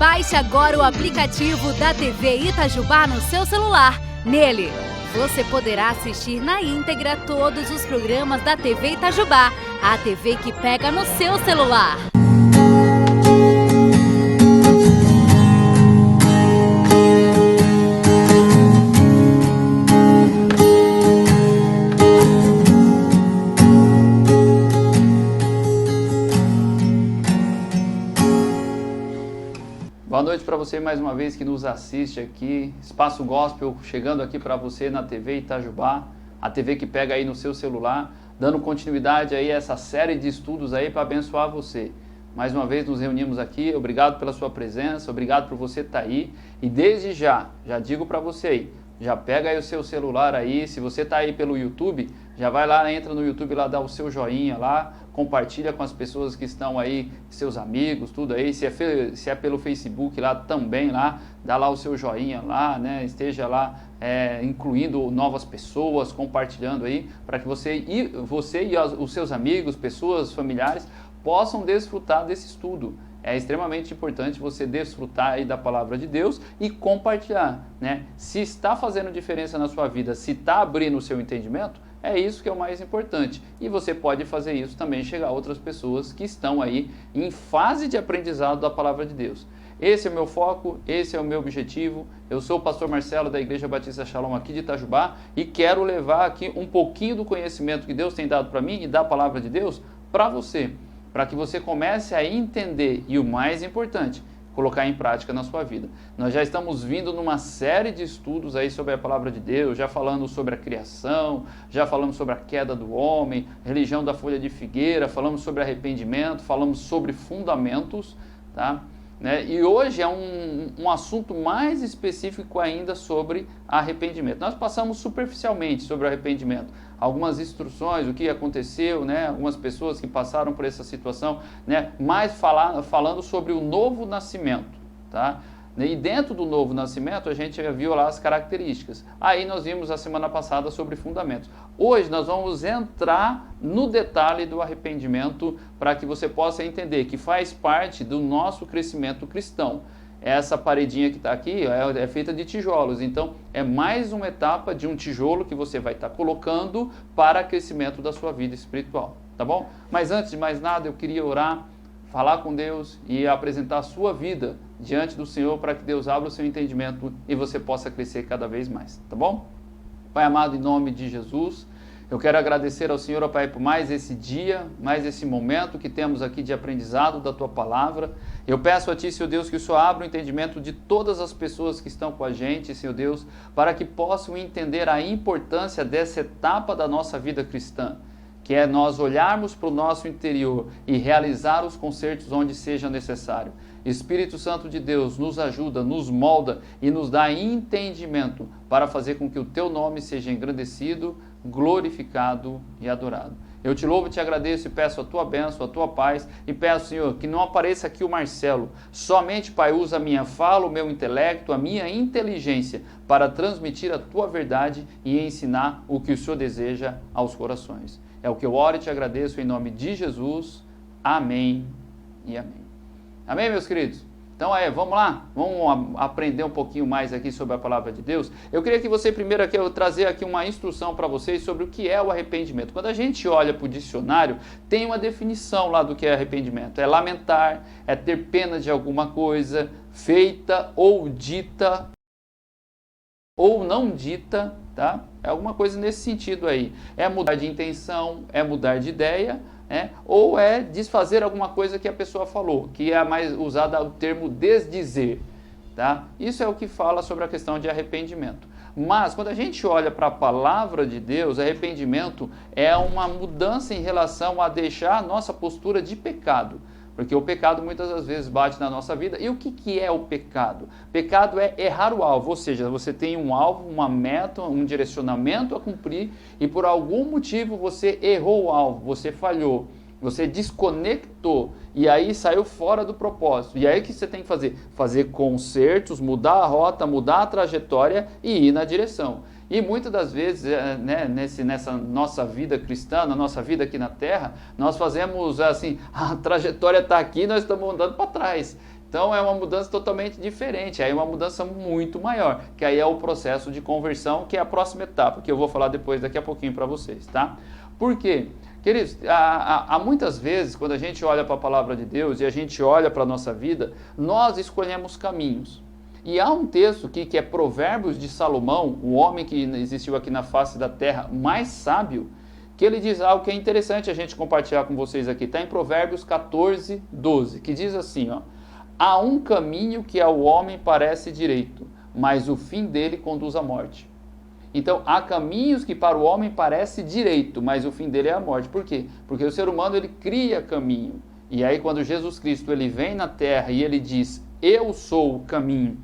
Baixe agora o aplicativo da TV Itajubá no seu celular. Nele, você poderá assistir na íntegra todos os programas da TV Itajubá, a TV que pega no seu celular. Boa noite para você mais uma vez que nos assiste aqui, Espaço Gospel chegando aqui para você na TV Itajubá, a TV que pega aí no seu celular, dando continuidade aí a essa série de estudos aí para abençoar você. Mais uma vez nos reunimos aqui, obrigado pela sua presença, obrigado por você estar aí e desde já digo para você aí, já pega aí o seu celular aí, se você está aí pelo YouTube, já vai lá, entra no YouTube lá, dá o seu joinha lá, compartilha com as pessoas que estão aí, seus amigos, tudo aí, se é pelo Facebook lá também lá, dá lá o seu joinha lá, né, esteja lá incluindo novas pessoas, compartilhando aí, para que você e os seus amigos, pessoas, familiares, possam desfrutar desse estudo. É extremamente importante você desfrutar aí da palavra de Deus e compartilhar, né? Se está fazendo diferença na sua vida, se está abrindo o seu entendimento, é isso que é o mais importante. E você pode fazer isso também, chegar a outras pessoas que estão aí em fase de aprendizado da palavra de Deus. Esse é o meu foco, esse é o meu objetivo. Eu sou o pastor Marcelo da Igreja Batista Shalom aqui de Itajubá e quero levar aqui um pouquinho do conhecimento que Deus tem dado para mim e da palavra de Deus para você, para que você comece a entender e o mais importante, colocar em prática na sua vida. Nós já estamos vindo numa série de estudos aí sobre a palavra de Deus, já falando sobre a criação, já falamos sobre a queda do homem, religião da folha de figueira, falamos sobre arrependimento, falamos sobre fundamentos, tá? Né? E hoje é um assunto mais específico ainda sobre arrependimento. Nós passamos superficialmente sobre o arrependimento, algumas instruções, o que aconteceu, né? Algumas pessoas que passaram por essa situação, né? Mais falando sobre o novo nascimento, tá? E dentro do novo nascimento a gente já viu lá as características. Aí nós vimos a semana passada sobre fundamentos. Hoje nós vamos entrar no detalhe do arrependimento para que você possa entender que faz parte do nosso crescimento cristão. Essa paredinha que está aqui é feita de tijolos, então é mais uma etapa de um tijolo que você vai estar colocando para crescimento da sua vida espiritual, tá bom? Mas antes de mais nada eu queria orar, falar com Deus e apresentar a sua vida diante do Senhor para que Deus abra o seu entendimento e você possa crescer cada vez mais, tá bom? Pai amado, em nome de Jesus, eu quero agradecer ao Senhor, ó Pai, por mais esse dia, mais esse momento que temos aqui de aprendizado da Tua Palavra. Eu peço a Ti, Senhor Deus, que o Senhor abra o entendimento de todas as pessoas que estão com a gente, Senhor Deus, para que possam entender a importância dessa etapa da nossa vida cristã, que é nós olharmos para o nosso interior e realizar os concertos onde seja necessário. Espírito Santo de Deus nos ajuda, nos molda e nos dá entendimento para fazer com que o Teu nome seja engrandecido, glorificado e adorado. Eu te louvo e te agradeço e peço a Tua bênção, a Tua paz e peço, Senhor, que não apareça aqui o Marcelo. Somente, Pai, usa a minha fala, o meu intelecto, a minha inteligência para transmitir a Tua verdade e ensinar o que o Senhor deseja aos corações. É o que eu oro e te agradeço em nome de Jesus. Amém e amém. Amém, meus queridos? Então vamos lá, vamos aprender um pouquinho mais aqui sobre a palavra de Deus. Eu queria que você primeiro aqui, eu trazer aqui uma instrução para vocês sobre o que é o arrependimento. Quando a gente olha para o dicionário, tem uma definição lá do que é arrependimento. É lamentar, é ter pena de alguma coisa, feita ou dita ou não dita, tá? É alguma coisa nesse sentido aí. É mudar de intenção, é mudar de ideia, ou é desfazer alguma coisa que a pessoa falou, que é mais usada o termo desdizer, tá? Isso é o que fala sobre a questão de arrependimento. Mas quando a gente olha para a palavra de Deus, arrependimento é uma mudança em relação a deixar a nossa postura de pecado. Porque o pecado muitas das vezes bate na nossa vida. E o que é o pecado? Pecado é errar o alvo, ou seja, você tem um alvo, uma meta, um direcionamento a cumprir e por algum motivo você errou o alvo, você falhou, você desconectou e aí saiu fora do propósito. E aí o que você tem que fazer? Fazer consertos, mudar a rota, mudar a trajetória e ir na direção. E muitas das vezes, nessa nossa vida cristã, na nossa vida aqui na Terra, nós fazemos assim, a trajetória está aqui, nós estamos andando para trás. Então é uma mudança totalmente diferente, aí é uma mudança muito maior, que aí é o processo de conversão, que é a próxima etapa, que eu vou falar depois, daqui a pouquinho para vocês, tá? Por quê? Queridos, há muitas vezes, quando a gente olha para a palavra de Deus e a gente olha para a nossa vida, nós escolhemos caminhos. E há um texto aqui que é Provérbios de Salomão, o homem que existiu aqui na face da terra mais sábio, que ele diz algo que é interessante a gente compartilhar com vocês aqui. Está em Provérbios 14, 12, que diz assim, ó: há um caminho que ao homem parece direito, mas o fim dele conduz à morte. Então, há caminhos que para o homem parece direito, mas o fim dele é a morte. Por quê? Porque o ser humano, ele cria caminho. E aí, quando Jesus Cristo ele vem na terra e ele diz, eu sou o caminho,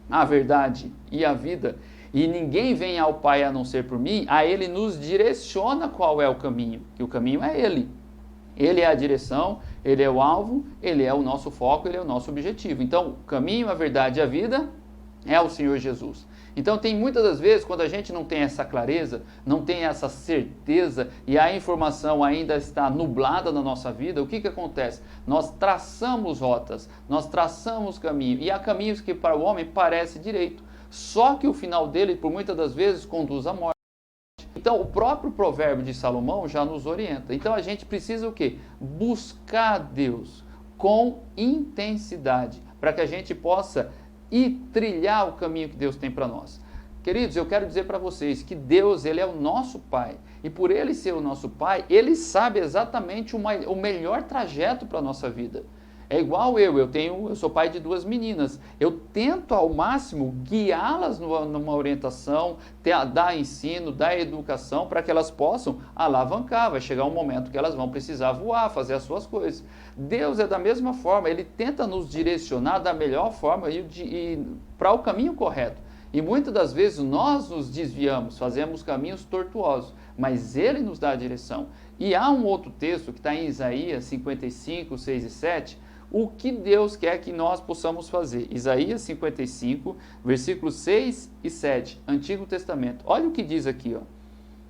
a verdade e a vida, e ninguém vem ao Pai a não ser por mim, aí ele nos direciona qual é o caminho, que o caminho é ele. Ele é a direção, ele é o alvo, ele é o nosso foco, ele é o nosso objetivo. Então, o caminho, a verdade e a vida é o Senhor Jesus. Então, tem muitas das vezes, quando a gente não tem essa clareza, não tem essa certeza e a informação ainda está nublada na nossa vida, o que acontece? Nós traçamos rotas, nós traçamos caminho, e há caminhos que para o homem parece direito, só que o final dele, por muitas das vezes, conduz à morte. Então, o próprio provérbio de Salomão já nos orienta. Então, a gente precisa o quê? Buscar Deus com intensidade, para que a gente possa ir trilhar o caminho que Deus tem para nós. Queridos, eu quero dizer para vocês que Deus, ele é o nosso Pai. E por ele ser o nosso Pai, ele sabe exatamente o melhor trajeto para a nossa vida. É igual eu sou pai de 2 meninas. Eu tento ao máximo guiá-las numa orientação, dar ensino, dar educação para que elas possam alavancar. Vai chegar um momento que elas vão precisar voar, fazer as suas coisas. Deus é da mesma forma, ele tenta nos direcionar da melhor forma e para o caminho correto. E muitas das vezes nós nos desviamos, fazemos caminhos tortuosos, mas ele nos dá a direção. E há um outro texto que está em Isaías 55, 6 e 7, o que Deus quer que nós possamos fazer. Isaías 55, versículos 6 e 7, Antigo Testamento. Olha o que diz aqui, ó.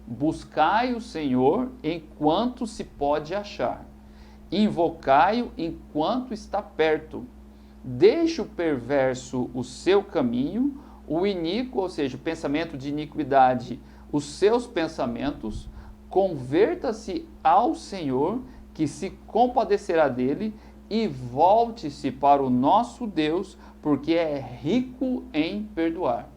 Buscai o Senhor enquanto se pode achar. Invocai-o enquanto está perto. Deixe o perverso o seu caminho, o iníquo, ou seja, o pensamento de iniquidade, os seus pensamentos, converta-se ao Senhor, que se compadecerá dele, e volte-se para o nosso Deus, porque é rico em perdoar.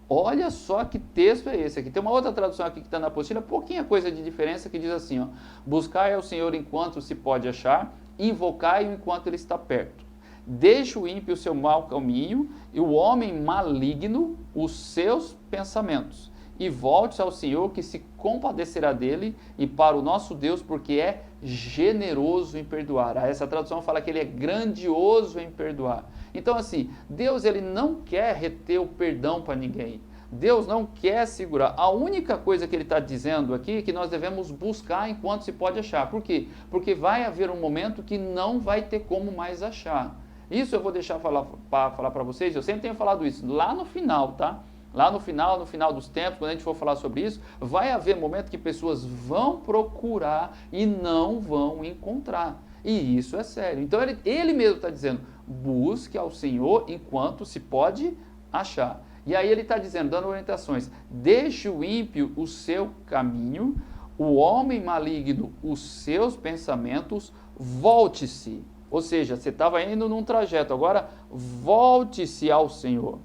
Olha só que texto é esse aqui. Tem uma outra tradução aqui que está na apostila, pouquinha coisa de diferença, que diz assim, ó: buscai ao Senhor enquanto se pode achar, invocai-o enquanto ele está perto. Deixe o ímpio o seu mau caminho, e o homem maligno os seus pensamentos. E volte-se ao Senhor, que se compadecerá dele, e para o nosso Deus, porque é generoso em perdoar. Essa tradução fala que ele é grandioso em perdoar. Então, assim, Deus, ele não quer reter o perdão para ninguém. Deus não quer segurar. A única coisa que ele está dizendo aqui é que nós devemos buscar enquanto se pode achar. Por quê? Porque vai haver um momento que não vai ter como mais achar. Isso eu vou deixar falar para vocês. Eu sempre tenho falado isso lá no final, tá? Lá no final dos tempos, quando a gente for falar sobre isso, vai haver momento que pessoas vão procurar e não vão encontrar. E isso é sério. Então ele mesmo está dizendo, busque ao Senhor enquanto se pode achar. E aí ele está dizendo, dando orientações, deixe o ímpio o seu caminho, o homem maligno os seus pensamentos, volte-se. Ou seja, você estava indo num trajeto, agora volte-se ao Senhor,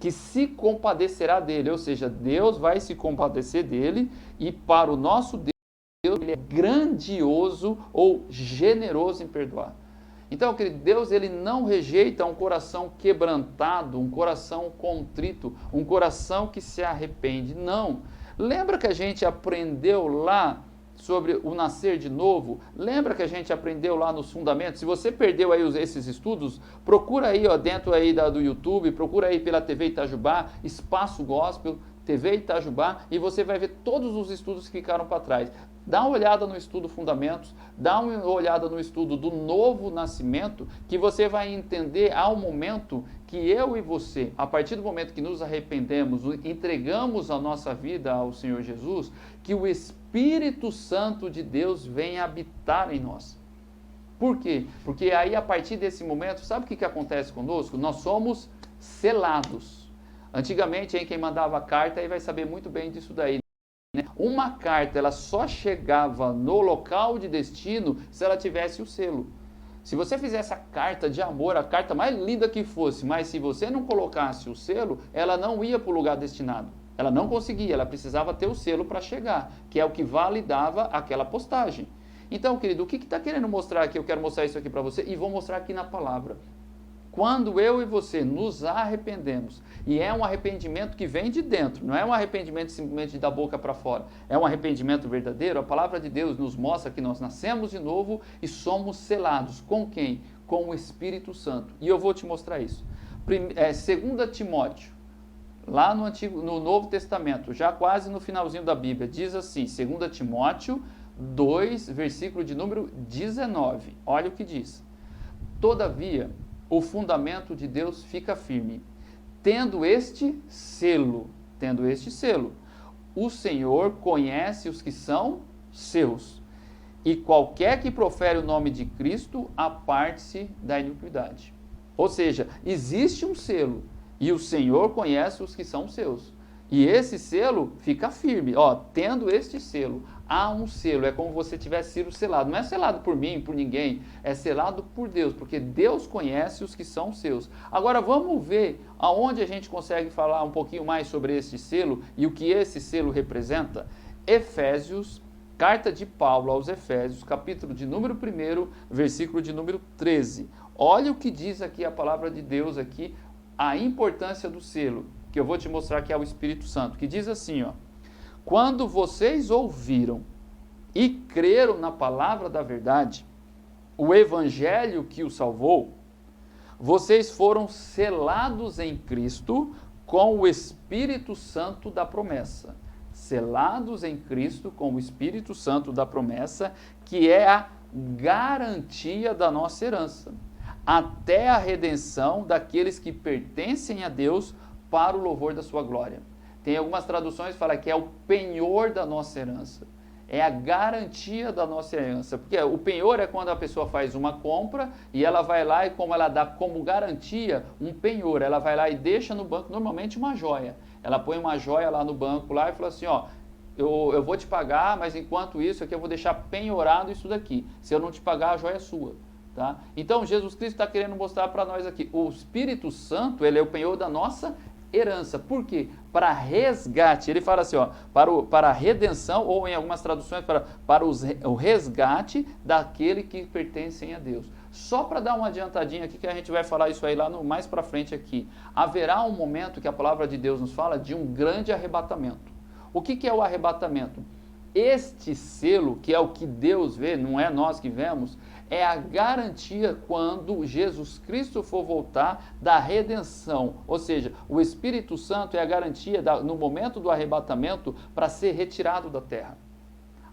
que se compadecerá dele, ou seja, Deus vai se compadecer dele, e para o nosso Deus, ele é grandioso ou generoso em perdoar. Então, querido, Deus, ele não rejeita um coração quebrantado, um coração contrito, um coração que se arrepende, não. Lembra que a gente aprendeu lá sobre o nascer de novo? Lembra que a gente aprendeu lá nos fundamentos? Se você perdeu aí esses estudos, procura aí, ó, dentro aí do YouTube, procura aí pela TV Itajubá, Espaço Gospel, TV Itajubá, e você vai ver todos os estudos que ficaram para trás. Dá uma olhada no estudo Fundamentos, dá uma olhada no estudo do Novo Nascimento, que você vai entender ao momento que eu e você, a partir do momento que nos arrependemos, entregamos a nossa vida ao Senhor Jesus, que o Espírito Santo de Deus vem habitar em nós. Por quê? Porque aí, a partir desse momento, sabe o que acontece conosco? Nós somos selados. Antigamente, quem mandava carta aí vai saber muito bem disso daí. Uma carta, ela só chegava no local de destino se ela tivesse o selo. Se você fizesse a carta de amor, a carta mais linda que fosse, mas se você não colocasse o selo, ela não ia para o lugar destinado. Ela não conseguia, ela precisava ter o selo para chegar, que é o que validava aquela postagem. Então, querido, o que está querendo mostrar aqui? Eu quero mostrar isso aqui para você e vou mostrar aqui na palavra. Quando eu e você nos arrependemos, e é um arrependimento que vem de dentro, não é um arrependimento simplesmente da boca para fora, é um arrependimento verdadeiro, a palavra de Deus nos mostra que nós nascemos de novo e somos selados. Com quem? Com o Espírito Santo. E eu vou te mostrar isso. 2 Timóteo, lá no Novo Testamento, já quase no finalzinho da Bíblia, diz assim, 2 Timóteo 2, versículo de número 19. Olha o que diz. Todavia, o fundamento de Deus fica firme, tendo este selo, o Senhor conhece os que são seus, e qualquer que profere o nome de Cristo, aparte-se da iniquidade. Ou seja, existe um selo, e o Senhor conhece os que são seus. E esse selo fica firme, tendo este selo. Há um selo, é como se você tivesse sido selado. Não é selado por mim, por ninguém, é selado por Deus, porque Deus conhece os que são seus. Agora vamos ver aonde a gente consegue falar um pouquinho mais sobre esse selo e o que esse selo representa. Efésios, carta de Paulo aos Efésios, capítulo de número 1, versículo de número 13. Olha o que diz aqui a palavra de Deus aqui, a importância do selo, que eu vou te mostrar que é o Espírito Santo, que diz assim, quando vocês ouviram e creram na palavra da verdade, o evangelho que os salvou, vocês foram selados em Cristo com o Espírito Santo da promessa. Selados em Cristo com o Espírito Santo da promessa, que é a garantia da nossa herança, até a redenção daqueles que pertencem a Deus para o louvor da sua glória. Tem algumas traduções que falam que é o penhor da nossa herança. É a garantia da nossa herança. Porque o penhor é quando a pessoa faz uma compra e ela vai lá e como ela dá como garantia um penhor, ela vai lá e deixa no banco normalmente uma joia. Ela põe uma joia lá no banco lá e fala assim, eu vou te pagar, mas enquanto isso aqui eu vou deixar penhorado isso daqui. Se eu não te pagar, a joia é sua. Tá? Então Jesus Cristo está querendo mostrar para nós aqui, o Espírito Santo, ele é o penhor da nossa herança. Por quê? Para resgate. Ele fala assim, para a redenção, ou em algumas traduções, para o resgate daquele que pertencem a Deus. Só para dar uma adiantadinha aqui, que a gente vai falar isso aí lá mais para frente aqui. Haverá um momento que a palavra de Deus nos fala de um grande arrebatamento. O que é o arrebatamento? Este selo, que é o que Deus vê, não é nós que vemos, é a garantia quando Jesus Cristo for voltar da redenção. Ou seja, o Espírito Santo é a garantia no momento do arrebatamento para ser retirado da terra.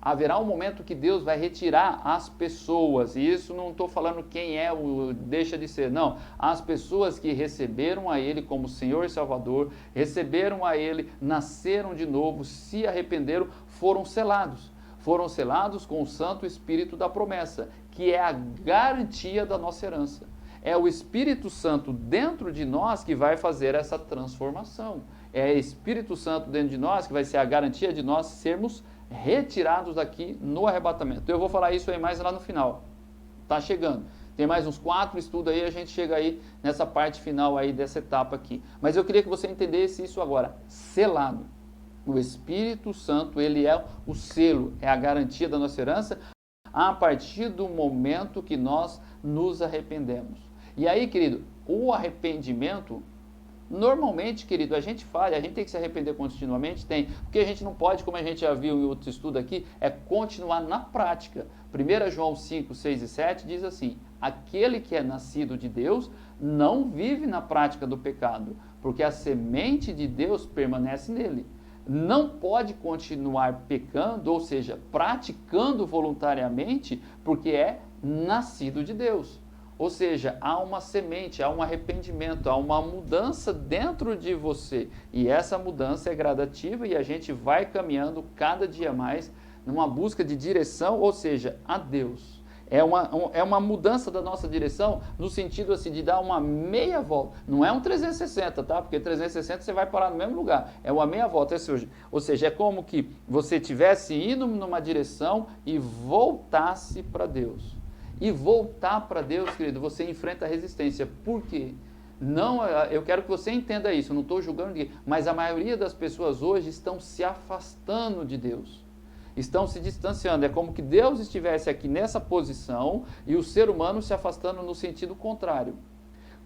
Haverá um momento que Deus vai retirar as pessoas, e isso não estou falando quem é o deixa de ser, não. As pessoas que receberam a Ele como Senhor e Salvador, receberam a Ele, nasceram de novo, se arrependeram, foram selados. Foram selados com o Santo Espírito da promessa, que é a garantia da nossa herança. É o Espírito Santo dentro de nós que vai fazer essa transformação. É o Espírito Santo dentro de nós que vai ser a garantia de nós sermos retirados daqui no arrebatamento. Eu vou falar isso aí mais lá no final. Tá chegando. Tem mais uns 4 estudos aí, a gente chega aí nessa parte final aí dessa etapa aqui. Mas eu queria que você entendesse isso agora. Selado. O Espírito Santo, ele é o selo, é a garantia da nossa herança a partir do momento que nós nos arrependemos. E aí, querido, o arrependimento, normalmente, querido, a gente falha, a gente tem que se arrepender continuamente, porque a gente não pode, como a gente já viu em outro estudo aqui, é continuar na prática. 1 João 5, 6 e 7 diz assim, aquele que é nascido de Deus não vive na prática do pecado, porque a semente de Deus permanece nele. Não pode continuar pecando, ou seja, praticando voluntariamente, porque é nascido de Deus. Ou seja, há uma semente, há um arrependimento, há uma mudança dentro de você. E essa mudança é gradativa e a gente vai caminhando cada dia mais numa busca de direção, ou seja, a Deus. É uma mudança da nossa direção no sentido assim, de dar uma meia volta. Não é um 360, tá? Porque 360 você vai parar no mesmo lugar. É uma meia volta. Ou seja, é como que você estivesse indo numa direção e voltasse para Deus. E voltar para Deus, querido, você enfrenta a resistência. Por quê? Não, eu quero que você entenda isso, eu não estou julgando ninguém, mas a maioria das pessoas hoje estão se afastando de Deus. Estão se distanciando. É como que Deus estivesse aqui nessa posição e o ser humano se afastando no sentido contrário.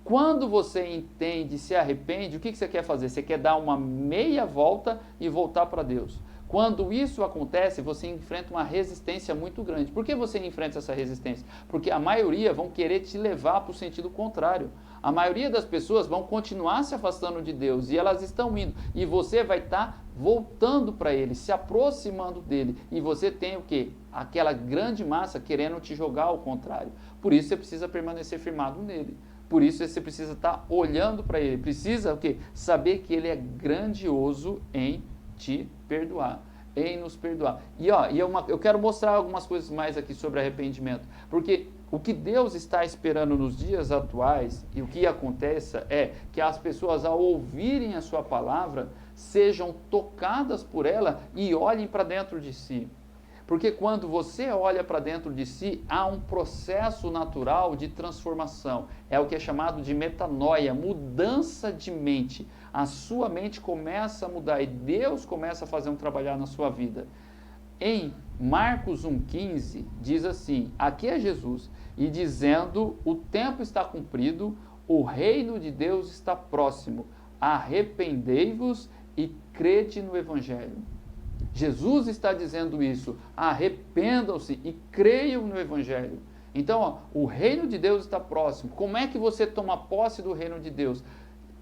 Quando você entende, se arrepende, o que você quer fazer? Você quer dar uma meia volta e voltar para Deus. Quando isso acontece, você enfrenta uma resistência muito grande. Por que você enfrenta essa resistência? Porque a maioria vão querer te levar para o sentido contrário. A maioria das pessoas vão continuar se afastando de Deus e elas estão indo. E você vai estar voltando para Ele, se aproximando dEle. E você tem o quê? Aquela grande massa querendo te jogar ao contrário. Por isso você precisa permanecer firmado nele. Por isso você precisa estar olhando para Ele. Precisa o quê? Saber que Ele é grandioso em te perdoar, em nos perdoar. Eu quero mostrar algumas coisas mais aqui sobre arrependimento, porque o que Deus está esperando nos dias atuais e o que aconteça é que as pessoas, ao ouvirem a sua palavra, sejam tocadas por ela e olhem para dentro de si. Porque quando você olha para dentro de si, há um processo natural de transformação. É o que é chamado de metanoia, mudança de mente. A sua mente começa a mudar e Deus começa a fazer um trabalhar na sua vida. Em Marcos 1,15 diz assim, aqui é Jesus, e dizendo, o tempo está cumprido, o reino de Deus está próximo, arrependei-vos e crede no Evangelho. Jesus está dizendo isso, arrependam-se e creiam no Evangelho. Então, o reino de Deus está próximo. Como é que você toma posse do reino de Deus?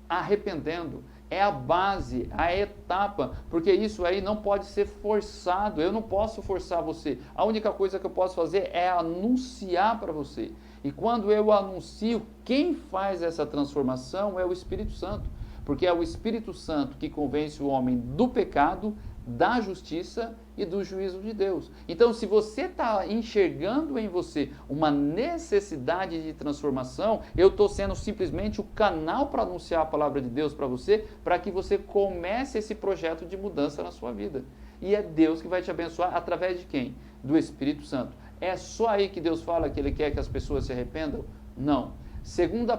Arrependendo. É a base, a etapa, porque isso aí não pode ser forçado, eu não posso forçar você. A única coisa que eu posso fazer é anunciar para você. E quando eu anuncio, quem faz essa transformação é o Espírito Santo, porque é o Espírito Santo que convence o homem do pecado, da justiça e do juízo de Deus. Então, se você está enxergando em você uma necessidade de transformação, eu estou sendo simplesmente o canal para anunciar a palavra de Deus para você, para que você comece esse projeto de mudança na sua vida. E é Deus que vai te abençoar através de quem? Do Espírito Santo. É só aí que Deus fala que Ele quer que as pessoas se arrependam? Não. Segunda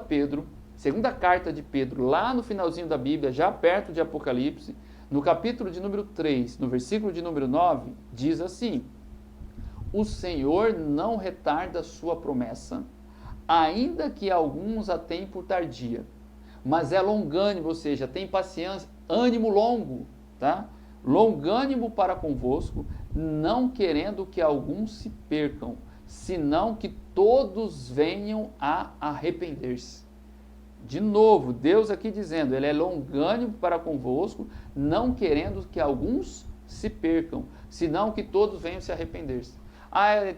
carta de Pedro, lá no finalzinho da Bíblia, já perto de Apocalipse, no capítulo de número 3, no versículo de número 9, diz assim, o Senhor não retarda a sua promessa, ainda que alguns a tenham por tardia, mas é longânimo, ou seja, tem paciência, ânimo longo, tá? Longânimo para convosco, não querendo que alguns se percam, senão que todos venham a arrepender-se. De novo, Deus aqui dizendo, Ele é longânimo para convosco, não querendo que alguns se percam, senão que todos venham se arrepender-se.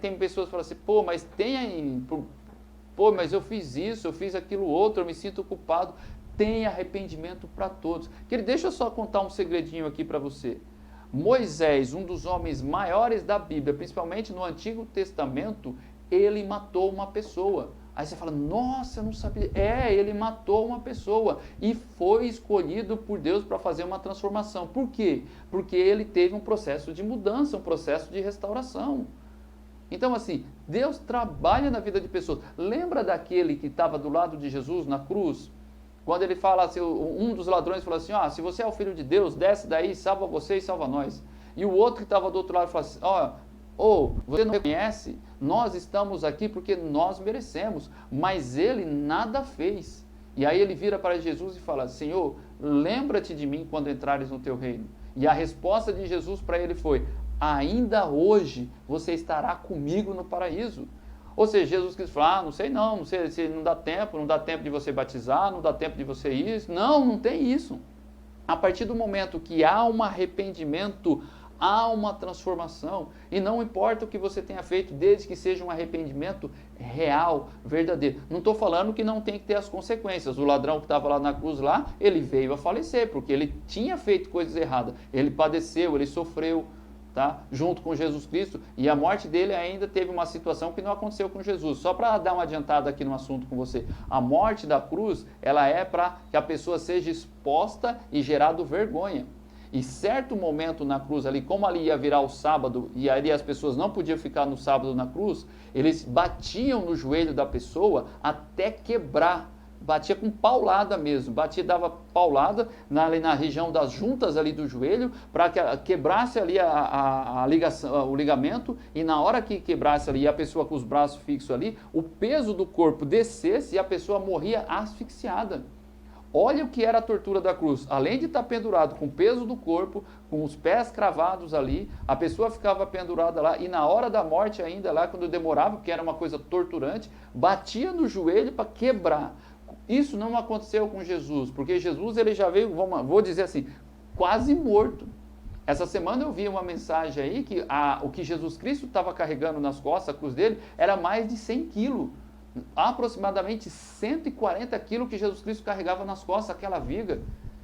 Tem pessoas que falam assim, mas eu fiz isso, eu fiz aquilo outro, eu me sinto culpado. Tem arrependimento para todos. Deixa eu só contar um segredinho aqui para você. Moisés, um dos homens maiores da Bíblia, principalmente no Antigo Testamento, ele matou uma pessoa. Aí você fala, nossa, eu não sabia. Ele matou uma pessoa e foi escolhido por Deus para fazer uma transformação. Por quê? Porque ele teve um processo de mudança, um processo de restauração. Então, assim, Deus trabalha na vida de pessoas. Lembra daquele que estava do lado de Jesus na cruz? Quando ele fala assim, um dos ladrões falou assim, se você é o Filho de Deus, desce daí, salva você e salva nós. E o outro que estava do outro lado falou assim, você não reconhece? Nós estamos aqui porque nós merecemos, mas ele nada fez. E aí ele vira para Jesus e fala, Senhor, lembra-te de mim quando entrares no teu reino. E a resposta de Jesus para ele foi, ainda hoje você estará comigo no paraíso. Ou seja, Jesus quis falar, não sei se não dá tempo de você batizar, não dá tempo de você ir. Não tem isso. A partir do momento que há um arrependimento, há uma transformação, e não importa o que você tenha feito, desde que seja um arrependimento real, verdadeiro. Não estou falando que não tem que ter as consequências. O ladrão que estava lá na cruz, ele veio a falecer, porque ele tinha feito coisas erradas. Ele padeceu, ele sofreu. tá? Junto com Jesus Cristo, e a morte dele ainda teve uma situação que não aconteceu com Jesus. Só para dar uma adiantada aqui no assunto com você, a morte da cruz, ela é para que a pessoa seja exposta e gerado vergonha. E certo momento na cruz ali, como ali ia virar o sábado, e ali as pessoas não podiam ficar no sábado na cruz, eles batiam no joelho da pessoa até quebrar. Batia com paulada mesmo, dava paulada ali na região das juntas ali do joelho, para que quebrasse ali a ligação, o ligamento, e na hora que quebrasse ali a pessoa com os braços fixos ali, o peso do corpo descesse e a pessoa morria asfixiada. Olha o que era a tortura da cruz. Além de estar pendurado com o peso do corpo, com os pés cravados ali, a pessoa ficava pendurada lá, e na hora da morte ainda lá, quando demorava, porque era uma coisa torturante, batia no joelho para quebrar. Isso não aconteceu com Jesus, porque Jesus ele já veio, vou dizer assim, quase morto. Essa semana eu vi uma mensagem aí que o que Jesus Cristo estava carregando nas costas, a cruz dele, era mais de 100 quilos. Aproximadamente 140 quilos que Jesus Cristo carregava nas costas, aquela viga.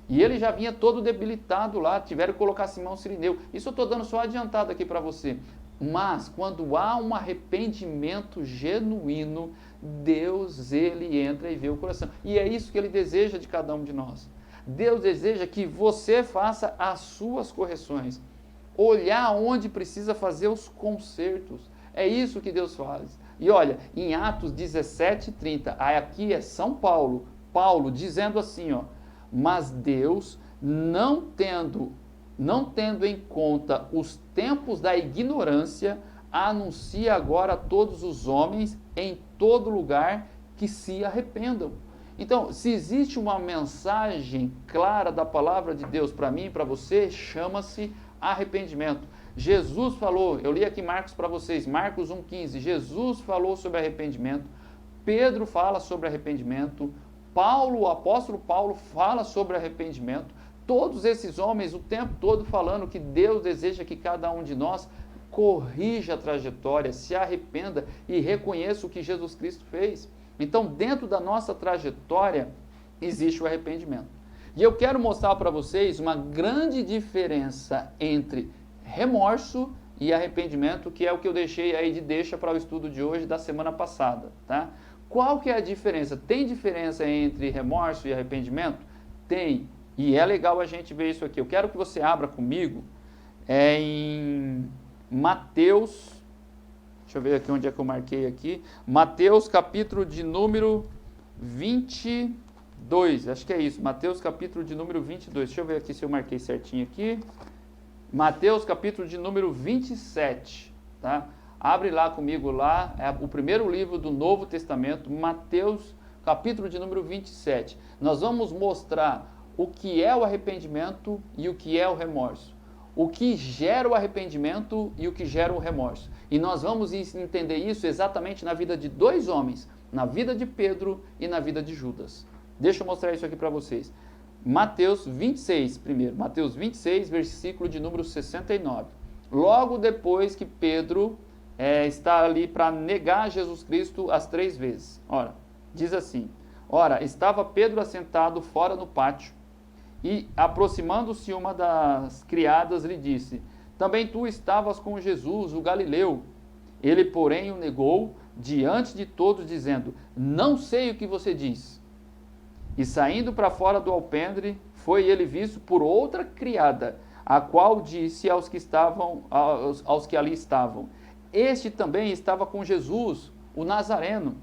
E ele já vinha todo debilitado lá, tiveram que colocar Simão Cirineu. Isso eu estou dando só adiantado aqui para você. Mas quando há um arrependimento genuíno, Deus, ele entra e vê o coração. E é isso que ele deseja de cada um de nós. Deus deseja que você faça as suas correções. Olhar onde precisa fazer os consertos. É isso que Deus faz. E olha, em Atos 17:30, aqui é São Paulo, dizendo assim, ó, mas Deus, não tendo em conta os tempos da ignorância, anuncia agora a todos os homens em todo lugar que se arrependam. Então, se existe uma mensagem clara da palavra de Deus para mim e para você, chama-se arrependimento. Jesus falou, eu li aqui Marcos para vocês, Marcos 1,15, Jesus falou sobre arrependimento, Pedro fala sobre arrependimento, o apóstolo Paulo fala sobre arrependimento, todos esses homens o tempo todo falando que Deus deseja que cada um de nós corrija a trajetória, se arrependa e reconheça o que Jesus Cristo fez. Então, dentro da nossa trajetória, existe o arrependimento. E eu quero mostrar para vocês uma grande diferença entre remorso e arrependimento, que é o que eu deixei aí de deixa para o estudo de hoje da semana passada, tá? Qual que é a diferença? Tem diferença entre remorso e arrependimento? Tem. E é legal a gente ver isso aqui. Eu quero que você abra comigo em Mateus, deixa eu ver aqui onde é que eu marquei aqui, Mateus capítulo de número 22, acho que é isso, Mateus capítulo de número 22, deixa eu ver aqui se eu marquei certinho aqui, Mateus capítulo de número 27, tá? Abre lá comigo lá, é o primeiro livro do Novo Testamento, Mateus capítulo de número 27. Nós vamos mostrar o que é o arrependimento e o que é o remorso. O que gera o arrependimento e o que gera o remorso. E nós vamos entender isso exatamente na vida de dois homens, na vida de Pedro e na vida de Judas. Deixa eu mostrar isso aqui para vocês. Mateus 26, primeiro. Mateus 26, versículo de número 69. Logo depois que Pedro está ali para negar Jesus Cristo as 3 vezes. Ora, diz assim: ora, estava Pedro assentado fora no pátio, e aproximando-se uma das criadas lhe disse: também tu estavas com Jesus, o Galileu. Ele, porém, o negou diante de todos, dizendo: não sei o que você diz. E saindo para fora do alpendre, foi ele visto por outra criada, a qual disse aos que ali estavam: este também estava com Jesus, o Nazareno.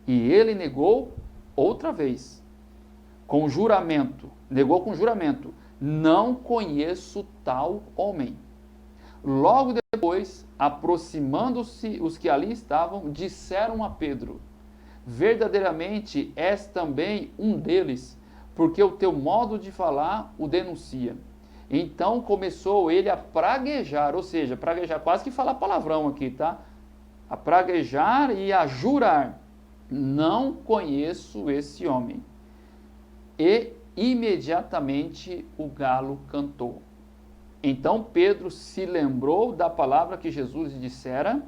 E ele negou outra vez, com juramento, negou com juramento: não conheço tal homem. Logo depois, aproximando-se os que ali estavam, disseram a Pedro: verdadeiramente és também um deles, porque o teu modo de falar o denuncia. Então começou ele a praguejar, ou seja, praguejar, quase que falar palavrão aqui, tá? A praguejar e a jurar: não conheço esse homem. E imediatamente o galo cantou. Então Pedro se lembrou da palavra que Jesus lhe dissera: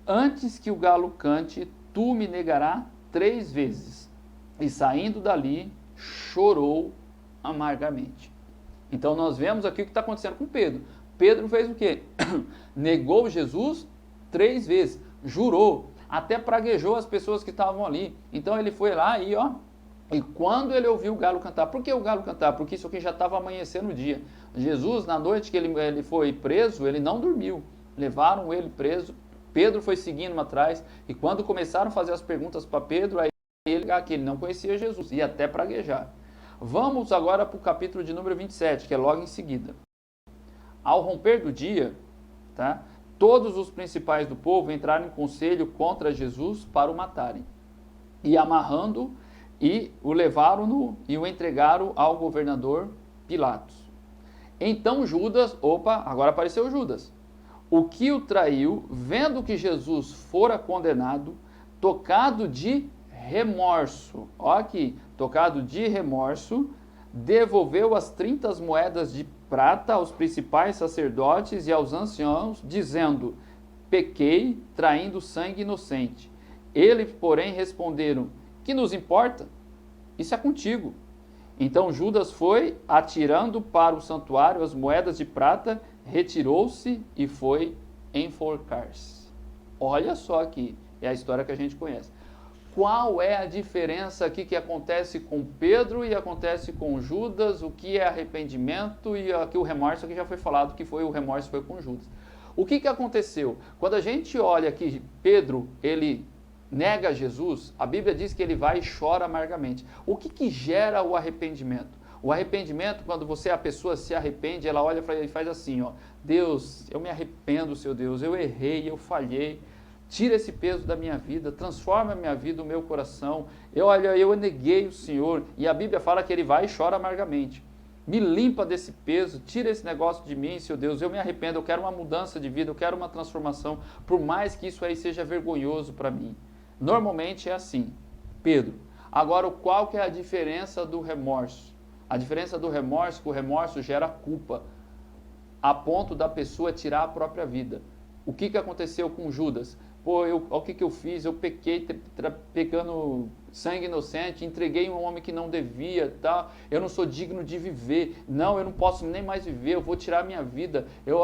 antes que o galo cante, tu me negarás 3 vezes. E saindo dali, chorou amargamente. Então nós vemos aqui o que está acontecendo com Pedro. Pedro fez o quê? Negou Jesus 3 vezes, jurou, até praguejou as pessoas que estavam ali. Então ele foi lá e e quando ele ouviu o galo cantar, por que o galo cantar? Porque isso aqui já estava amanhecendo o dia. Jesus, na noite que ele foi preso, ele não dormiu, levaram ele preso, Pedro foi seguindo atrás, e quando começaram a fazer as perguntas para Pedro, aí ele não conhecia Jesus, ia até praguejar. Vamos agora para o capítulo de número 27, que é logo em seguida. Ao romper do dia, tá, todos os principais do povo entraram em conselho contra Jesus para o matarem. E amarrando, e o levaram e o entregaram ao governador Pilatos. Então Judas, agora apareceu Judas, o que o traiu, vendo que Jesus fora condenado, tocado de remorso, tocado de remorso, devolveu as 30 moedas de prata aos principais sacerdotes e aos anciãos, dizendo: pequei, traindo sangue inocente. Eles, porém, responderam: que nos importa? Isso é contigo. Então Judas foi, atirando para o santuário as moedas de prata, retirou-se e foi enforcar-se. Olha só aqui, é a história que a gente conhece. Qual é a diferença aqui que acontece com Pedro e acontece com Judas? O que é arrependimento e aqui o remorso, que já foi falado que o remorso foi com Judas. O que aconteceu? Quando a gente olha aqui, Pedro, ele nega Jesus, a Bíblia diz que ele vai e chora amargamente. O que gera o arrependimento? O arrependimento, quando a pessoa se arrepende, ela olha e faz assim, Deus, eu me arrependo, seu Deus, eu errei, eu falhei, tira esse peso da minha vida, transforma a minha vida, o meu coração, eu neguei o Senhor, e a Bíblia fala que ele vai e chora amargamente. Me limpa desse peso, tira esse negócio de mim, seu Deus, eu me arrependo, eu quero uma mudança de vida, eu quero uma transformação, por mais que isso aí seja vergonhoso para mim. Normalmente é assim, Pedro. Agora, qual que é a diferença do remorso? A diferença do remorso é que o remorso gera culpa, a ponto da pessoa tirar a própria vida. O que aconteceu com Judas? Olha o que eu fiz, eu pequei, pegando sangue inocente, entreguei um homem que não devia, tá? Eu não sou digno de viver, não, eu não posso nem mais viver, eu vou tirar a minha vida, eu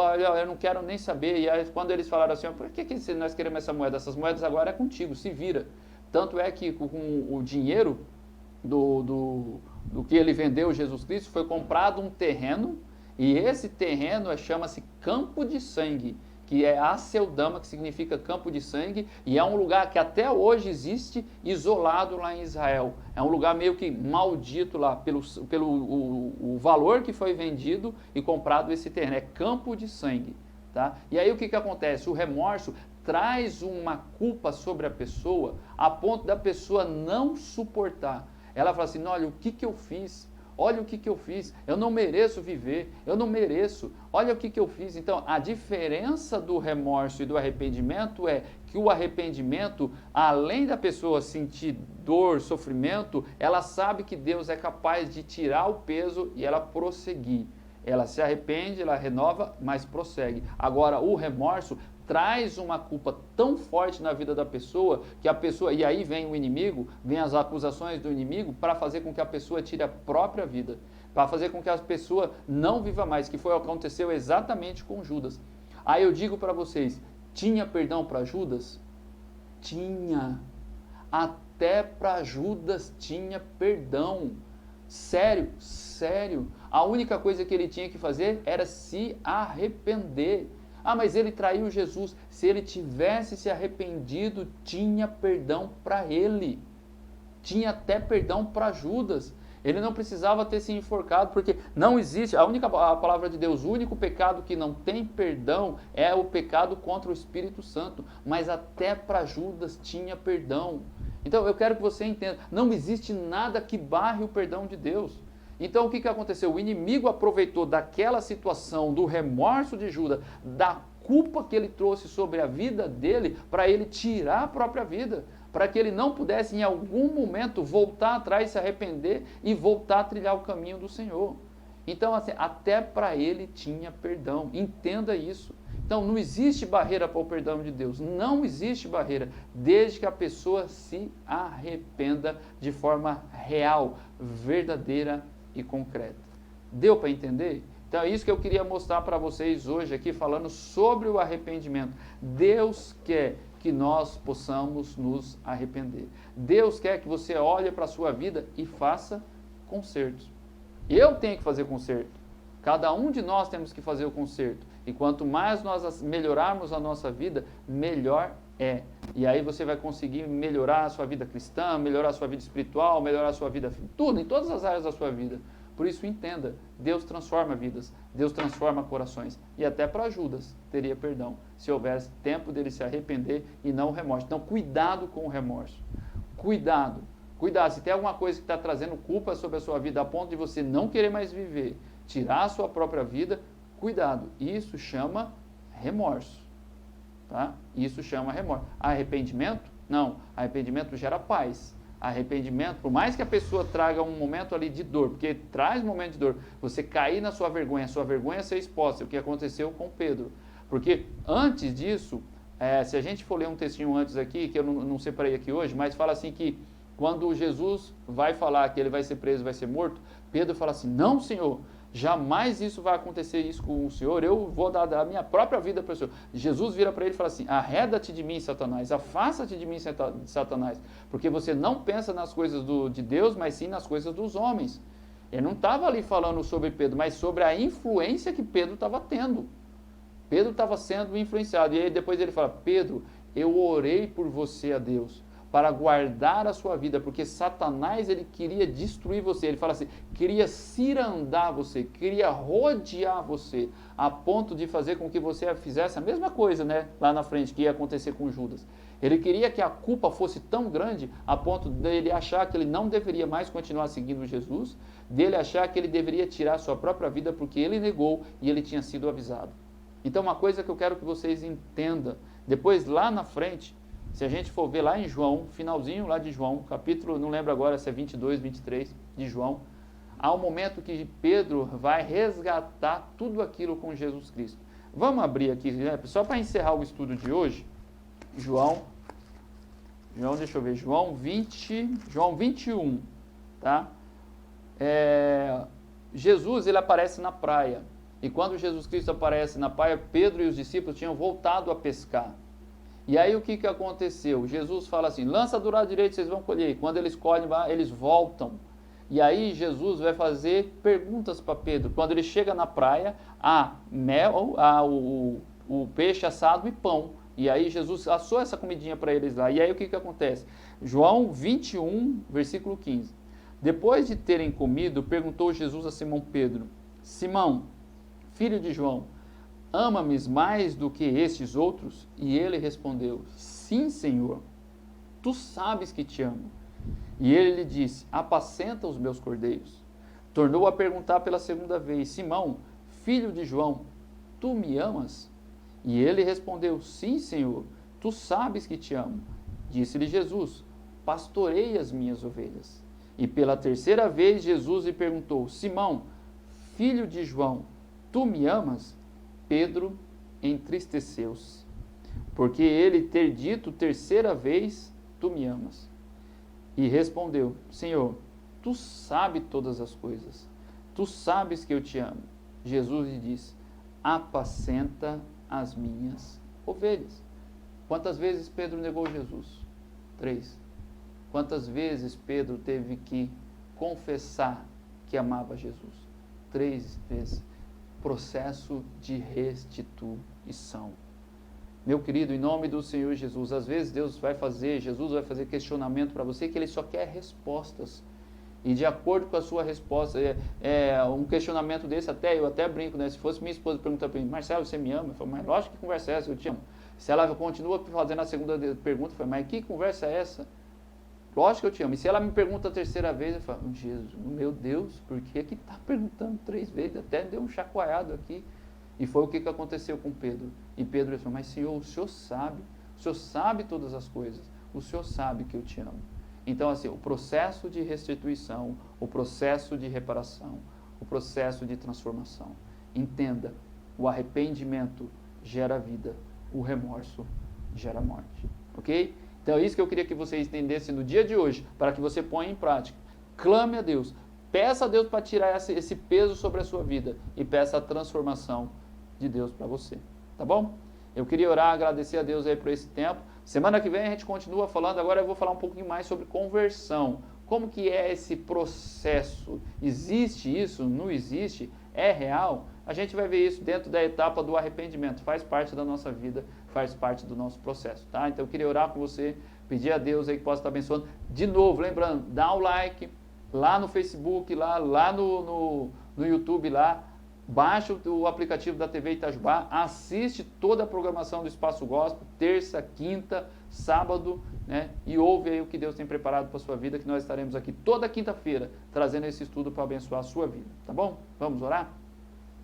não quero nem saber. E aí, quando eles falaram assim, por que nós queremos essa moeda? Essas moedas agora é contigo, se vira. Tanto é que com o dinheiro do que ele vendeu, Jesus Cristo, foi comprado um terreno, e esse terreno chama-se Campo de Sangue, que é Aceldama, que significa campo de sangue, e é um lugar que até hoje existe, isolado lá em Israel. É um lugar meio que maldito lá, pelo valor que foi vendido e comprado esse terreno. É campo de sangue. Tá? E aí o que acontece? O remorso traz uma culpa sobre a pessoa, a ponto da pessoa não suportar. Ela fala assim, olha, o que eu fiz? Olha o que eu fiz, eu não mereço viver, eu não mereço, olha o que eu fiz. Então, a diferença do remorso e do arrependimento é que o arrependimento, além da pessoa sentir dor, sofrimento, ela sabe que Deus é capaz de tirar o peso e ela prosseguir. Ela se arrepende, ela renova, mas prossegue. Agora, o remorso traz uma culpa tão forte na vida da pessoa, que a pessoa, e aí vem o inimigo, vem as acusações do inimigo para fazer com que a pessoa tire a própria vida, para fazer com que a pessoa não viva mais, que foi o que aconteceu exatamente com Judas. Aí eu digo para vocês, tinha perdão para Judas? Tinha. Até para Judas tinha perdão. Sério, sério. A única coisa que ele tinha que fazer era se arrepender. Ah, mas ele traiu Jesus. Se ele tivesse se arrependido, tinha perdão para ele. Tinha até perdão para Judas. Ele não precisava ter se enforcado, porque não existe, a palavra de Deus, o único pecado que não tem perdão é o pecado contra o Espírito Santo. Mas até para Judas tinha perdão. Então eu quero que você entenda, não existe nada que barre o perdão de Deus. Então o que aconteceu? O inimigo aproveitou daquela situação, do remorso de Judas, da culpa que ele trouxe sobre a vida dele, para ele tirar a própria vida, para que ele não pudesse em algum momento voltar atrás, se arrepender e voltar a trilhar o caminho do Senhor. Então assim, até para ele tinha perdão, entenda isso. Então não existe barreira para o perdão de Deus, não existe barreira, desde que a pessoa se arrependa de forma real, verdadeira e concreta. Deu para entender? Então é isso que eu queria mostrar para vocês hoje aqui, falando sobre o arrependimento. Deus quer que nós possamos nos arrepender. Deus quer que você olhe para a sua vida e faça consertos. Eu tenho que fazer conserto. Cada um de nós temos que fazer o conserto. E quanto mais nós melhorarmos a nossa vida, melhor é. E aí você vai conseguir melhorar a sua vida cristã, melhorar a sua vida espiritual, melhorar a sua vida, tudo, em todas as áreas da sua vida. Por isso entenda, Deus transforma vidas, Deus transforma corações. E até para Judas teria perdão, se houvesse tempo dele se arrepender e não o remorso. Então cuidado com o remorso. Cuidado. Cuidado, se tem alguma coisa que está trazendo culpa sobre a sua vida a ponto de você não querer mais viver, tirar a sua própria vida, cuidado. Isso chama remorso. Tá? Isso chama remorso. Arrependimento? Não. Arrependimento gera paz. Arrependimento, por mais que a pessoa traga um momento ali de dor, porque traz um momento de dor, você cair na sua vergonha ser exposta, o que aconteceu com Pedro. Porque antes disso, se a gente for ler um textinho antes aqui, que eu não separei aqui hoje, mas fala assim que quando Jesus vai falar que ele vai ser preso, vai ser morto, Pedro fala assim, não, Senhor, jamais isso vai acontecer isso com o Senhor, eu vou dar a minha própria vida para o Senhor. Jesus vira para ele e fala assim, arreda-te de mim, Satanás, afasta-te de mim, Satanás, porque você não pensa nas coisas de Deus, mas sim nas coisas dos homens. Ele não estava ali falando sobre Pedro, mas sobre a influência que Pedro estava tendo. Pedro estava sendo influenciado, e aí depois ele fala, Pedro, eu orei por você a Deus, para guardar a sua vida, porque Satanás ele queria destruir você, ele fala assim, queria cirandar você, queria rodear você, a ponto de fazer com que você fizesse a mesma coisa, né, lá na frente, que ia acontecer com Judas. Ele queria que a culpa fosse tão grande, a ponto dele achar que ele não deveria mais continuar seguindo Jesus, dele achar que ele deveria tirar a sua própria vida, porque ele negou e ele tinha sido avisado. Então uma coisa que eu quero que vocês entendam, depois lá na frente, se a gente for ver lá em João, finalzinho lá de João, capítulo, não lembro agora se é 22, 23 de João, há um momento que Pedro vai resgatar tudo aquilo com Jesus Cristo. Vamos abrir aqui, né, só para encerrar o estudo de hoje, João, deixa eu ver, João 21, tá? Jesus, ele aparece na praia, e quando Jesus Cristo aparece na praia, Pedro e os discípulos tinham voltado a pescar. E aí o que aconteceu? Jesus fala assim, lança do lado direito, vocês vão colher. E quando eles colhem, eles voltam. E aí Jesus vai fazer perguntas para Pedro. Quando ele chega na praia, há mel, há o peixe assado e pão. E aí Jesus assou essa comidinha para eles lá. E aí o que acontece? João 21, versículo 15. Depois de terem comido, perguntou Jesus a Simão Pedro, Simão, filho de João, ama-me mais do que estes outros? E ele respondeu, sim, Senhor, tu sabes que te amo. E ele lhe disse, apacenta os meus cordeiros. Tornou a perguntar pela segunda vez, Simão, filho de João, tu me amas? E ele respondeu, sim, Senhor, tu sabes que te amo. Disse-lhe Jesus, pastorei as minhas ovelhas. E pela terceira vez Jesus lhe perguntou, Simão, filho de João, tu me amas? Pedro entristeceu-se, porque ele ter dito terceira vez, tu me amas. E respondeu, Senhor, tu sabes todas as coisas, tu sabes que eu te amo. Jesus lhe disse, apacenta as minhas ovelhas. Quantas vezes Pedro negou Jesus? 3. Quantas vezes Pedro teve que confessar que amava Jesus? 3 vezes. Processo de restituição. Meu querido, em nome do Senhor Jesus, às vezes Jesus vai fazer questionamento para você que ele só quer respostas. E de acordo com a sua resposta, um questionamento desse, eu até brinco, né? Se fosse minha esposa perguntar para mim, Marcelo, você me ama? Eu falo, mas lógico que conversa é essa, eu te amo. Se ela continua fazendo a segunda pergunta, eu falo, mas que conversa é essa? Lógico que eu te amo. E se ela me pergunta a terceira vez, eu falo, Jesus, meu Deus, por que está perguntando 3 vezes? Até deu um chacoalhado aqui. E foi o que aconteceu com Pedro. E Pedro falou, mas Senhor, o Senhor sabe todas as coisas. O Senhor sabe que eu te amo. Então, assim, o processo de restituição, o processo de reparação, o processo de transformação. Entenda, o arrependimento gera vida, o remorso gera morte. Ok? Então é isso que eu queria que vocês entendessem no dia de hoje, para que você ponha em prática. Clame a Deus, Peça a Deus para tirar esse peso sobre a sua vida e peça a transformação de Deus para você, tá bom? Eu queria orar, agradecer a Deus aí por esse tempo. Semana que vem a gente continua falando, agora eu vou falar um pouquinho mais sobre conversão. Como que é esse processo? Existe isso? Não existe? É real? A gente vai ver isso dentro da etapa do arrependimento. Faz parte da nossa vida, faz parte do nosso processo, tá? Então eu queria orar com você, pedir a Deus aí que possa estar abençoando. De novo, lembrando, dá o like lá no Facebook, lá no YouTube, lá. Baixa o aplicativo da TV Itajubá, assiste toda a programação do Espaço Gospel, terça, quinta, sábado, né? E ouve aí o que Deus tem preparado para a sua vida, que nós estaremos aqui toda quinta-feira, trazendo esse estudo para abençoar a sua vida, tá bom? Vamos orar?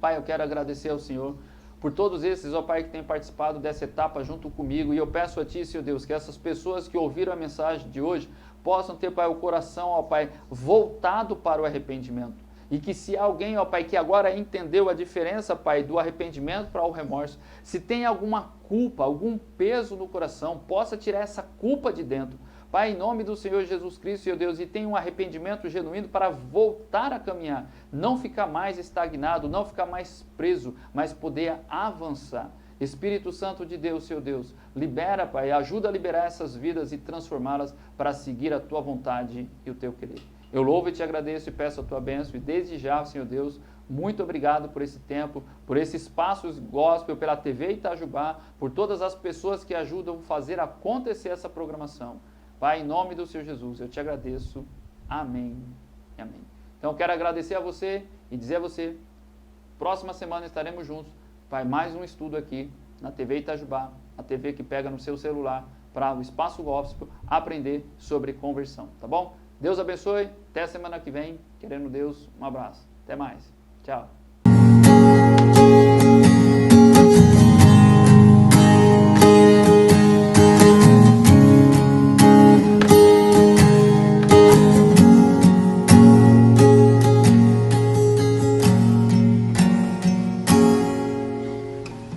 Pai, eu quero agradecer ao Senhor por todos esses, ó Pai, que têm participado dessa etapa junto comigo, e eu peço a Ti, Senhor Deus, que essas pessoas que ouviram a mensagem de hoje possam ter, Pai, o coração, ó Pai, voltado para o arrependimento. E que se alguém, ó Pai, que agora entendeu a diferença, Pai, do arrependimento para o remorso, se tem alguma culpa, algum peso no coração, possa tirar essa culpa de dentro. Pai, em nome do Senhor Jesus Cristo, Senhor Deus, e tenha um arrependimento genuíno para voltar a caminhar, não ficar mais estagnado, não ficar mais preso, mas poder avançar. Espírito Santo de Deus, Senhor Deus, libera, Pai, ajuda a liberar essas vidas e transformá-las para seguir a Tua vontade e o Teu querer. Eu louvo e te agradeço e peço a tua bênção, e desde já, Senhor Deus, muito obrigado por esse tempo, por esse espaço gospel, pela TV Itajubá, por todas as pessoas que ajudam a fazer acontecer essa programação. Pai, em nome do Senhor Jesus, eu te agradeço. Amém. Amém. Então, eu quero agradecer a você e dizer a você, próxima semana estaremos juntos, Pai, mais um estudo aqui na TV Itajubá, a TV que pega no seu celular, para o Espaço Gospel aprender sobre conversão, tá bom? Deus abençoe, até a semana que vem, querendo Deus, um abraço, até mais, tchau.